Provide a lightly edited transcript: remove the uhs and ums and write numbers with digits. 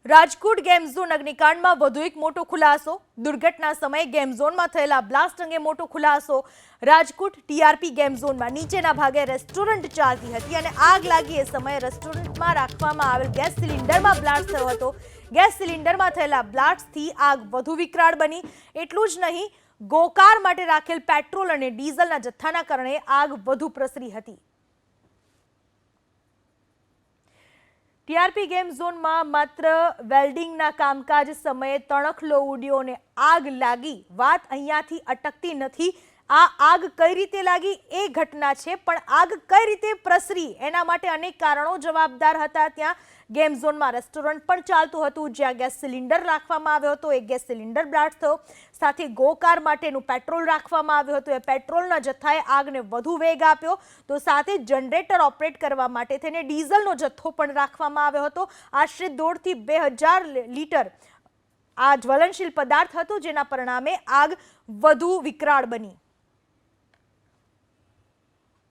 Rajkot game zone અગ્નિકાંડમાં વધુ એક મોટો ખુલાસો। દુર્ઘટના સમયે ગેમ ઝોનમાં થયેલા બ્લાસ્ટ અંગે મોટો ખુલાસો। રાજકોટ ટીઆરપી ગેમ ઝોનમાં નીચેના ભાગે રેસ્ટોરન્ટ ચાલતી હતી અને આગ લાગી એ સમયે રેસ્ટોરન્ટમાં રાખવામાં આવેલ ગેસ સિલિન્ડરમાં બ્લાસ્ટ થયો હતો। ગેસ સિલિન્ડરમાં થયેલા બ્લાસ્ટથી આગ વધુ વિકરાળ બની। એટલું જ નહીં, ગોકાર માટે રાખેલ પેટ્રોલ અને ડીઝલના જથ્થાના કારણે આગ વધુ પ્રસરી હતી। ટીઆરપી ગેમ ઝોનમાં માત્ર વેલ્ડિંગના કામકાજ સમયે તણખલો ઉડ્યો અને આગ લાગી। વાત અહીંયાથી અટકતી નથી। આ આગ કઈ રીતે લાગી એ ઘટના છે, પણ આગ કઈ રીતે પ્રસરી એના માટે અનેક કારણો જવાબદાર હતા। ત્યાં ગેમ ઝોનમાં રેસ્ટોરન્ટ પણ ચાલતું હતું, જ્યાં ગેસ સિલિન્ડર રાખવામાં આવ્યો હતો। એ ગેસ સિલિન્ડર બ્લાસ્ટ થયો, સાથે ગોકાર માટેનું પેટ્રોલ રાખવામાં આવ્યું હતું। એ પેટ્રોલના જથ્થાએ આગને વધુ વેગ આપ્યો, તો સાથે જનરેટર ઓપરેટ કરવા માટે થઈને ડીઝલનો જથ્થો પણ રાખવામાં આવ્યો હતો। આશરે 1.5 થી 2000 લીટર આ જ્વલનશીલ પદાર્થ હતો, જેના પરિણામે આગ વધુ વિકરાળ બની।